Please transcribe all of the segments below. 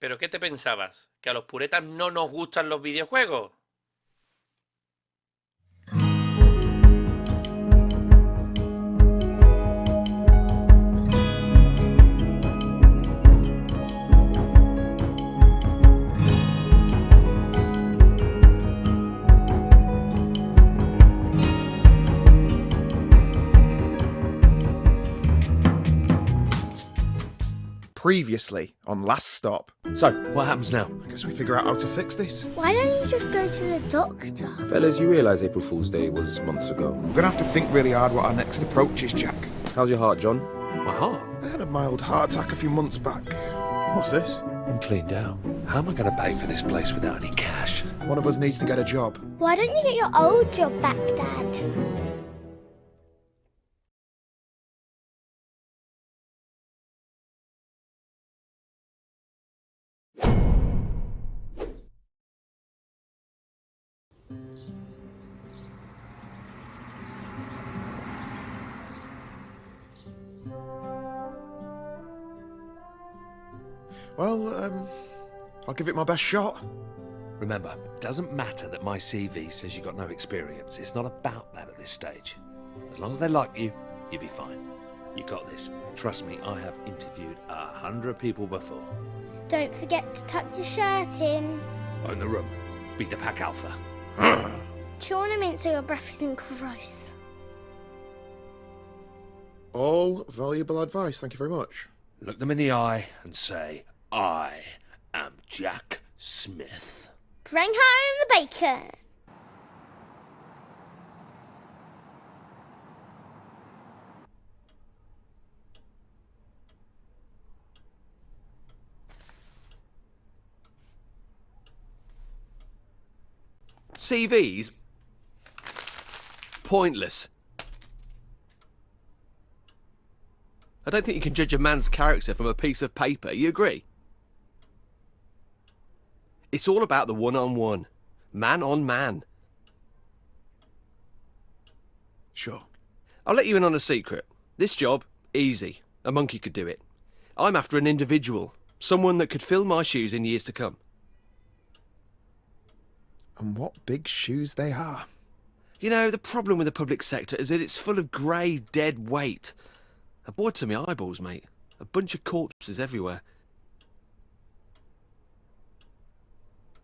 ¿Pero qué te pensabas? ¿Que a los puretas no nos gustan los videojuegos? Previously on Last Stop. So, what happens now? I guess we figure out how to fix this. Why don't you just go to the doctor? Fellas, you realise April Fool's Day was months ago. We're gonna have to think really hard what our next approach is, Jack. How's your heart, John? My heart? I had a mild heart attack a few months back. What's this? I'm cleaned out. How am I going to pay for this place without any cash? One of us needs to get a job. Why don't you get your old job back, Dad? Well, I'll give it my best shot. Remember, it doesn't matter that my CV says you got no experience. It's not about that at this stage. As long as they like you, you'll be fine. You got this. Trust me, I have interviewed 100 people before. Don't forget to tuck your shirt in. Own the room. Be the pack alpha. Chew on a mint so your breath isn't gross. All valuable advice, thank you very much. Look them in the eye and say, I am Jack Smith. Bring home the bacon. CVs? Pointless. I don't think you can judge a man's character from a piece of paper, you agree? It's all about the one-on-one. Man on man. Sure. I'll let you in on a secret. This job, easy. A monkey could do it. I'm after an individual. Someone that could fill my shoes in years to come. And what big shoes they are. You know, the problem with the public sector is that it's full of grey, dead weight. A bored to my eyeballs, mate. A bunch of corpses everywhere.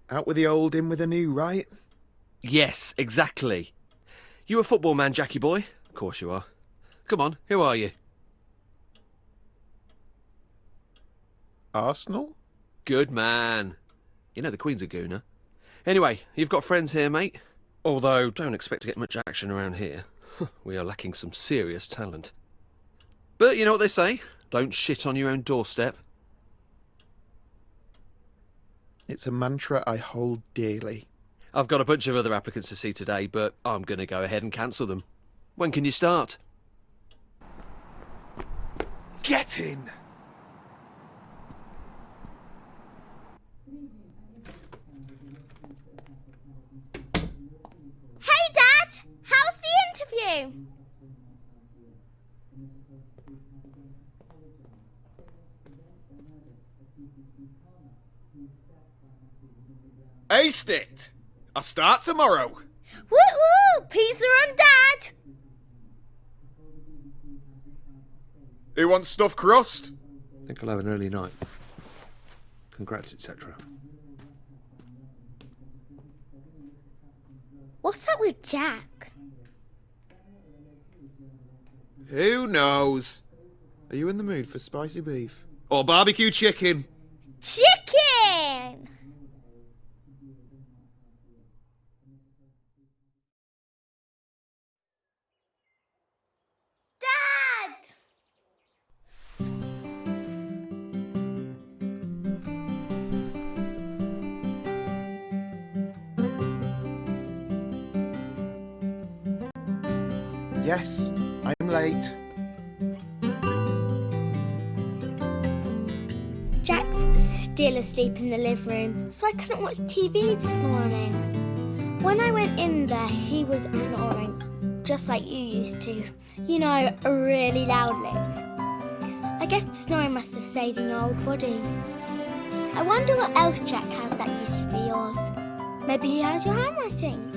Out with the old, in with the new, right? Yes, exactly. You a football man, Jackie boy? Of course you are. Come on, who are you? Arsenal? Good man. You know the Queen's a gooner. Anyway, you've got friends here, mate. Although, don't expect to get much action around here. We are lacking some serious talent. But you know what they say? Don't shit on your own doorstep. It's a mantra I hold dearly. I've got a bunch of other applicants to see today, but I'm going to go ahead and cancel them. When can you start? Get in! Hey, Dad! How's the interview? Aced it! I'll start tomorrow. Woo woo! Pizza on Dad! Who wants stuffed crust? I think I'll have an early night. Congrats, etc. What's that with Jack? Who knows? Are you in the mood for spicy beef? Or barbecue chicken? Chicken! Dad! Yes, I'm late. Jack's still asleep in the living room, so I couldn't watch TV this morning. When I went in there, he was snoring, just like you used to. You know, really loudly. I guess the snoring must have stayed in your old body. I wonder what else Jack has that used to be yours. Maybe he has your handwriting.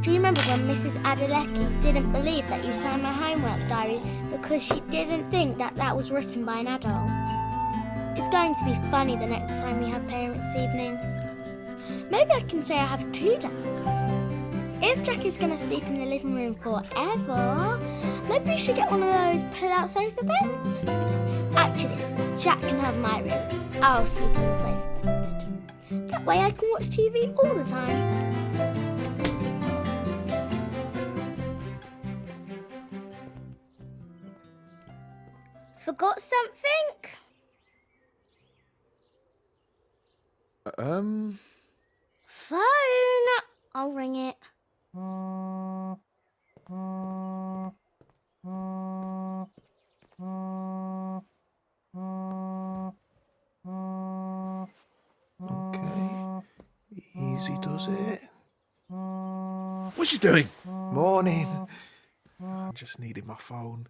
Do you remember when Mrs. Adelecki didn't believe that you signed my homework diary because she didn't think that that was written by an adult? It's going to be funny the next time we have parents' evening. Maybe I can say I have 2 dads. If Jack is going to sleep in the living room forever, maybe we should get one of those pull-out sofa beds. Actually, Jack can have my room. I'll sleep in the sofa bed. That way I can watch TV all the time. Forgot something? Phone. I'll ring it. Okay. Easy does it. What's you doing? Morning. I just needed my phone.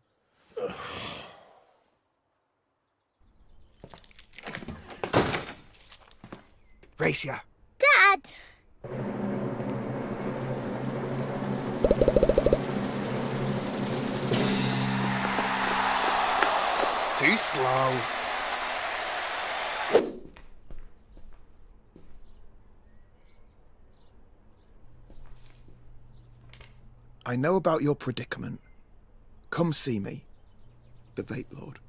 Racia. Dad! Too slow. I know about your predicament. Come see me, the Vape Lord.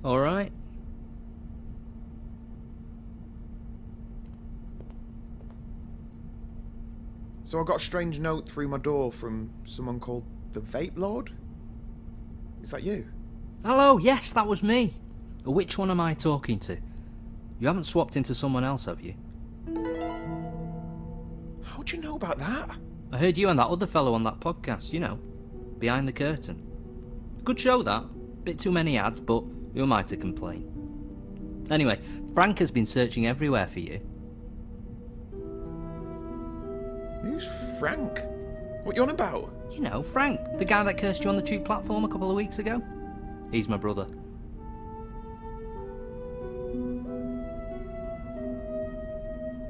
All right. So I got a strange note through my door from someone called the Vape Lord? Is that you? Hello, yes, that was me. Which one am I talking to? You haven't swapped into someone else, have you? How'd you know about that? I heard you and that other fellow on that podcast, you know, Behind the Curtain. Good show, that. Bit too many ads, but who am I to complain? Anyway, Frank has been searching everywhere for you. Who's Frank? What you on about? You know, Frank, the guy that cursed you on the tube platform a couple of weeks ago. He's my brother.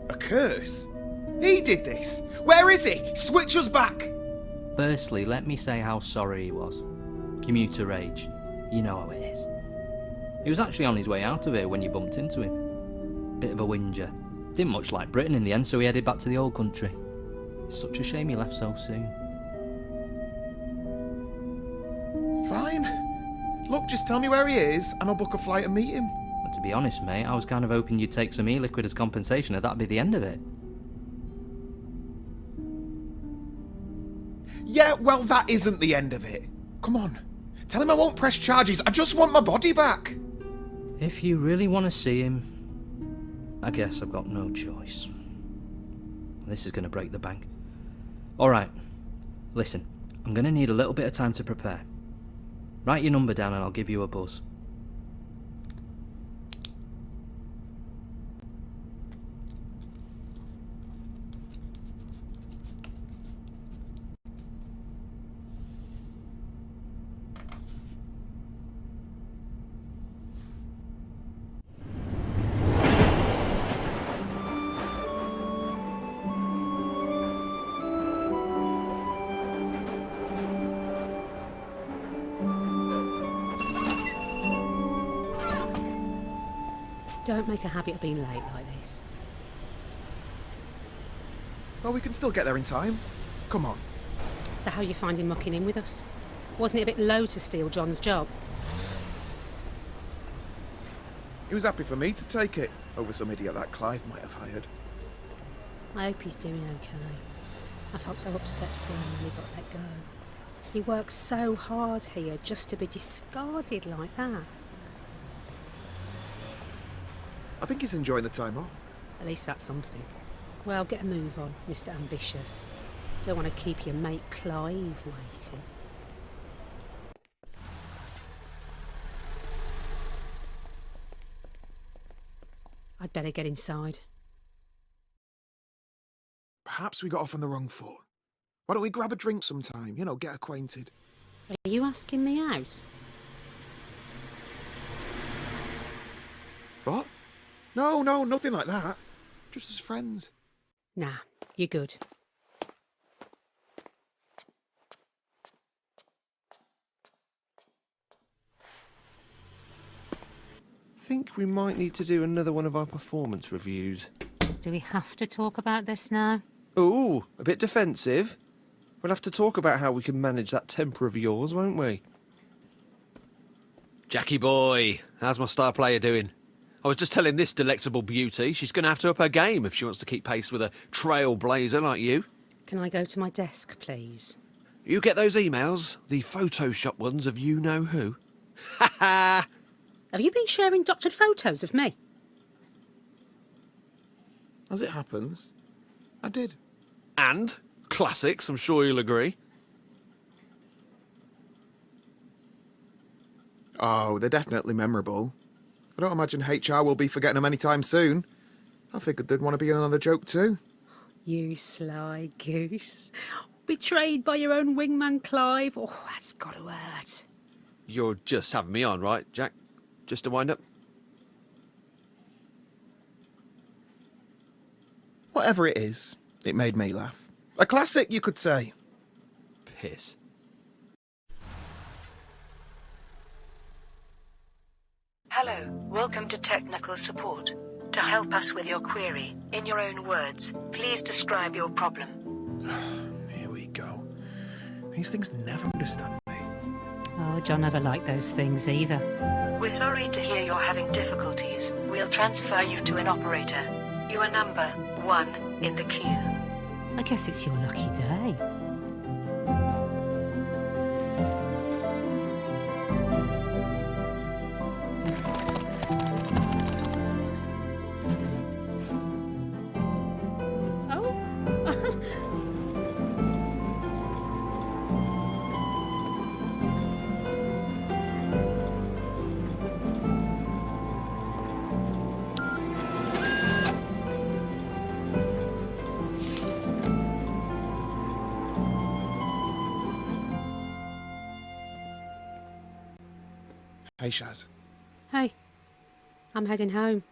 A curse? He did this! Where is he? Switch us back! Firstly, let me say how sorry he was. Commuter rage. You know how it is. He was actually on his way out of here when you bumped into him. Bit of a whinger. Didn't much like Britain in the end, so he headed back to the old country. It's such a shame he left so soon. Fine. Look, just tell me where he is, and I'll book a flight and meet him. But to be honest, mate, I was kind of hoping you'd take some e-liquid as compensation and that'd be the end of it. Yeah, well, that isn't the end of it. Come on. Tell him I won't press charges. I just want my body back. If you really want to see him, I guess I've got no choice. This is going to break the bank. Alright, listen, I'm going to need a little bit of time to prepare. Write your number down and I'll give you a buzz. Don't make a habit of being late like this. Well, we can still get there in time. Come on. So how are you finding mucking in with us? Wasn't it a bit low to steal John's job? He was happy for me to take it over some idiot that Clive might have hired. I hope he's doing okay. I felt so upset for him when he got let go. He works so hard here just to be discarded like that. I think he's enjoying the time off. At least that's something. Well, get a move on, Mr. Ambitious. Don't want to keep your mate Clive waiting. I'd better get inside. Perhaps we got off on the wrong foot. Why don't we grab a drink sometime? You know, get acquainted. Are you asking me out? What? No, nothing like that. Just as friends. Nah, you're good. Think we might need to do another one of our performance reviews. Do we have to talk about this now? Ooh, a bit defensive. We'll have to talk about how we can manage that temper of yours, won't we? Jackie boy, how's my star player doing? I was just telling this delectable beauty she's going to have to up her game if she wants to keep pace with a trailblazer like you. Can I go to my desk, please? You get those emails? The Photoshop ones of you-know-who? Ha ha! Have you been sharing doctored photos of me? As it happens, I did. And classics, I'm sure you'll agree. Oh, they're definitely memorable. I don't imagine HR will be forgetting them anytime soon. I figured they'd want to be in another joke too. You sly goose. Betrayed by your own wingman Clive. Oh, that's got to hurt. You're just having me on, right, Jack? Just to wind up? Whatever it is, it made me laugh. A classic, you could say. Piss. Hello, welcome to technical support. To help us with your query, in your own words, please describe your problem. Here we go. These things never understand me. Oh, John never liked those things either. We're sorry to hear you're having difficulties. We'll transfer you to an operator. You are number 1 in the queue. I guess it's your lucky day. Hey, Shaz. Hey, I'm heading home.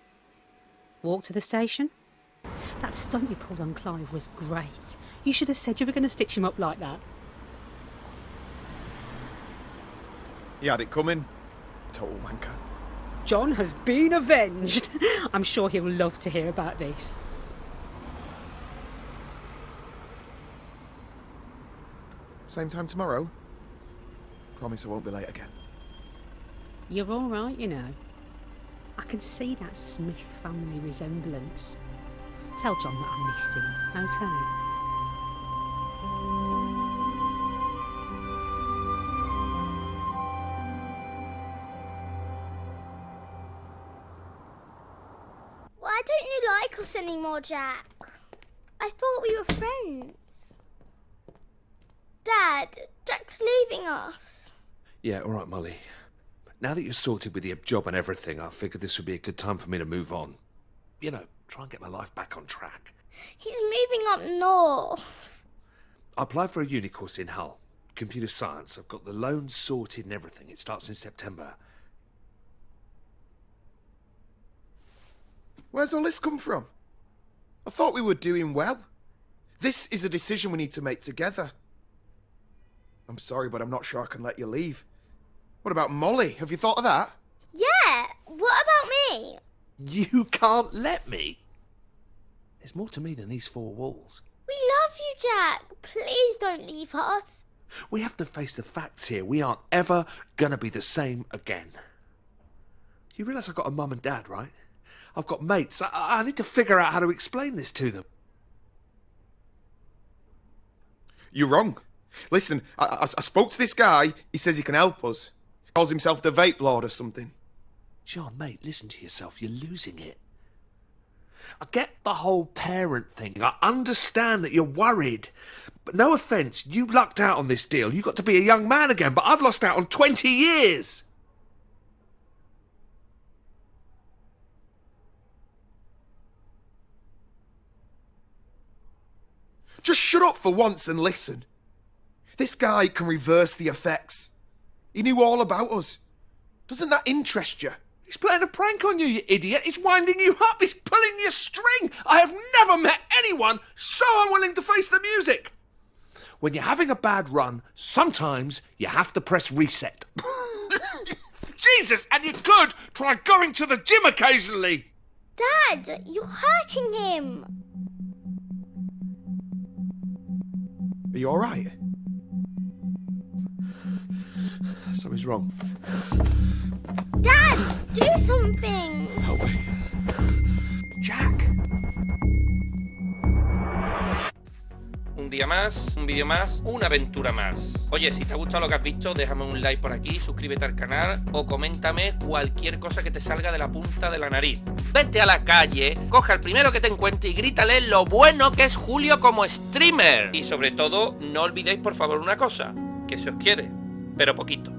Walk to the station? That stunt you pulled on Clive was great. You should have said you were going to stitch him up like that. He had it coming. Total wanker. John has been avenged. I'm sure he'll love to hear about this. Same time tomorrow? Promise I won't be late again. You're all right, you know. I can see that Smith family resemblance. Tell John that I miss him, okay? Why don't you like us anymore, Jack? I thought we were friends. Dad, Jack's leaving us. Yeah, all right, Molly. Now that you're sorted with the job and everything, I figured this would be a good time for me to move on. You know, try and get my life back on track. He's moving up north. I applied for a uni course in Hull. Computer science. I've got the loans sorted and everything. It starts in September. Where's all this come from? I thought we were doing well. This is a decision we need to make together. I'm sorry, but I'm not sure I can let you leave. What about Molly? Have you thought of that? Yeah, what about me? You can't let me? There's more to me than these four walls. We love you, Jack. Please don't leave us. We have to face the facts here. We aren't ever gonna be the same again. You realise I've got a mum and dad, right? I've got mates. I need to figure out how to explain this to them. You're wrong. Listen, I spoke to this guy. He says he can help us. Calls himself the Vape Lord or something. John, mate, listen to yourself. You're losing it. I get the whole parent thing. I understand that you're worried. But no offence, you lucked out on this deal. You got to be a young man again, but I've lost out on 20 years. Just shut up for once and listen. This guy can reverse the effects. He knew all about us. Doesn't that interest you? He's playing a prank on you, you idiot. He's winding you up. He's pulling your string. I have never met anyone so unwilling to face the music. When you're having a bad run, sometimes you have to press reset. Jesus, and you could try going to the gym occasionally. Dad, you're hurting him. Are you alright? Something's wrong. Dad, do something. Help me. Jack. Un día más, un vídeo más, una aventura más. Oye, si te ha gustado lo que has visto, déjame un like por aquí, suscríbete al canal o coméntame cualquier cosa que te salga de la punta de la nariz. Vete a la calle, coja al primero que te encuentre y grítale lo bueno que es Julio como streamer. Y sobre todo, no olvidéis por favor una cosa, que se os quiere, pero poquito.